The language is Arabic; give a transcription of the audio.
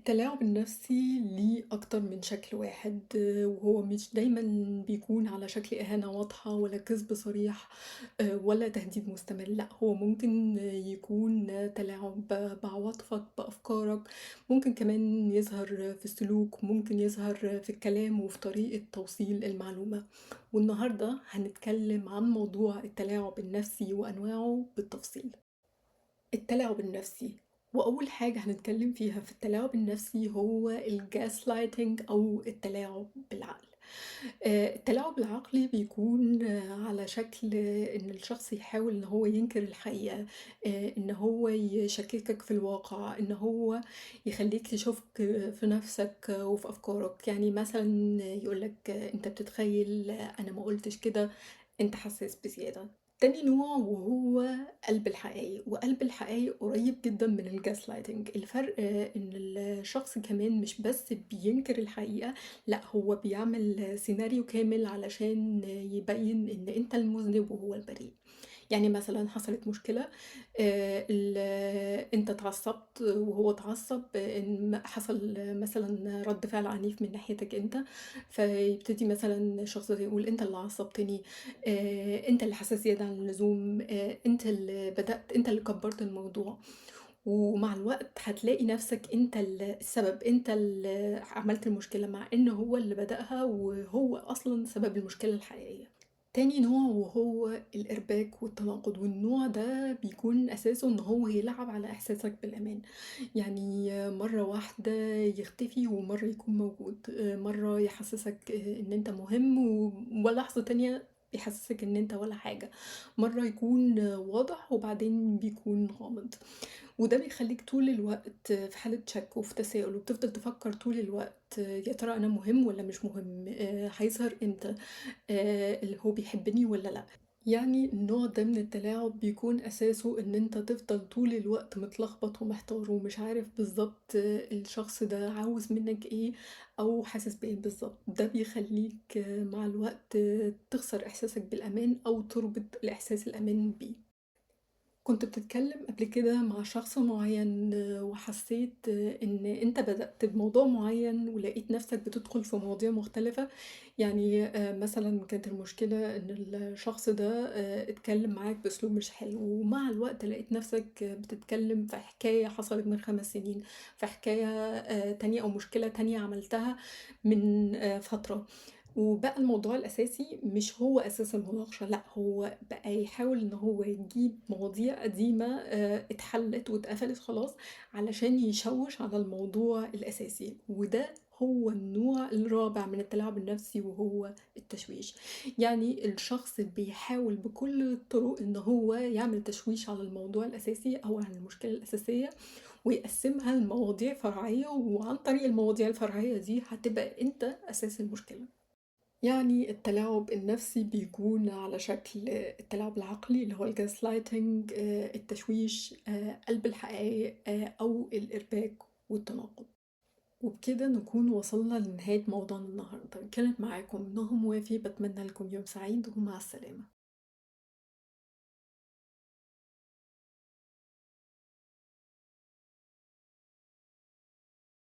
التلاعب النفسي ليه أكتر من شكل واحد وهو مش دايمًا بيكون على شكل إهانة واضحة ولا كذب صريح ولا تهديد مستمر، لأ هو ممكن يكون تلاعب بعواطفك، بأفكارك، ممكن كمان يظهر في السلوك، ممكن يظهر في الكلام وفي طريقة توصيل المعلومة. والنهارده هنتكلم عن موضوع التلاعب النفسي وأنواعه بالتفصيل. التلاعب النفسي، وأول حاجة هنتكلم فيها في التلاعب النفسي هو الgaslighting أو التلاعب بالعقل. التلاعب العقلي بيكون على شكل إن الشخص يحاول إن هو ينكر الحقيقة، إن هو يشككك في الواقع، إن هو يخلّيك تشُك في نفسك وفي أفكارك، يعني مثلًا يقول لك أنت بتتخيل، أنا ما قُلتش كده، أنت حساس بزيادة. تاني نوع وهو قلب الحقايق، وقلب الحقايق قريب جدًا من الgaslighting. الفرق إن الشخص كمان مش بس بينكر الحقيقة، لأ هو بيعمل سيناريو كامل علشان يبيّن إن أنت المذنب وهو البريء. يعني مثلًا حصلت مشكلة، ال أنت اتعصبت وهو اتعصب، إن حصل مثلًا رَد فعل عنيف من ناحيتك أنت، فيبتدي مثلًا الشخص ده يقول أنت اللي عصبتني، أنت اللي حساس زيادة عن اللزوم، أنت اللي بدأت، أنت اللي كبّرت الموضوع. ومع الوقت هتلاقي نفسك أنت السبب، أنت اللي عملت المشكلة، مع إن هو اللي بدأها وهو أصلًا سبب المشكلة الحقيقية. تاني نوع وهو الإرباك والتناقض، والنوع ده بيكون أساسه إن هو يلعب على إحساسك بالأمان، يعني مرة واحدة يختفي ومرة يكون موجود، مرة يحسسك إن أنت مهم ولحظة تانية يحسسك إن أنت ولا حاجة، مرة يكون واضح وبعدين بيكون غامض. وده بيخلّيك طول الوقت في حالة شَك وفي تساؤل، وبتفضل تفكّر طول الوقت يا ترى أنا مهم والّا مش مهم، هيظهر إمتى، اللي هو بيحبّني والّا لأ. يعني النوع ده من التلاعب بيكون أساسه إن أنت تفضل طول الوقت متلخبط ومحتار ومش عارف بالضبط الشخص ده عاوز منّك إيه أو حاسس بإيه بالضبط. ده بيخلّيك مع الوقت تخسر إحساسك بالأمان أو تربط الإحساس الأمان بيه. كنت بتتكلم قبل كده مع شخص معين وحسيت إن أنت بدأت بموضوع معين ولقيت نفسك بتدخل في مواضيع مختلفة، يعني مثلًا كانت المشكلة إن الشخص ده اتكلم معاك بأسلوب مش حلو، ومع الوقت لقيت نفسك بتتكلم في حكاية حصلت من 5 سنين، في حكاية تانية أو مشكلة تانية عملتها من فترة. وبقى الموضوع الأساسي مش هو أساس المناقشة، لأ هو بقى يحاول إن هو يجيب مواضيع قديمة اتحلت واتقفلت خلاص، علشان يشوِّش على الموضوع الأساسي، وده هو النوع الرابع من التلاعب النفسي وهو التشويش. يعني الشخص بيحاول بكل الطرق إن هو يعمل تشويش على الموضوع الأساسي أو على المشكلة الأساسية، ويقسّمها لمواضيع فرعية، وعن طريق المواضيع الفرعية دي هتبقى أنت أساس المشكلة. يعني التلاعب النفسي بيكون على شكل التلاعب العقلي اللي هو الgaslighting، التشويش، قلب الحقايق، أو الإرباك والتناقض. وبكده نكون وصلنا لنهاية موضوعنا النهارده، كانت معاكم نهى موافي، باتمنى لكم يوم سعيد ومع السلامة.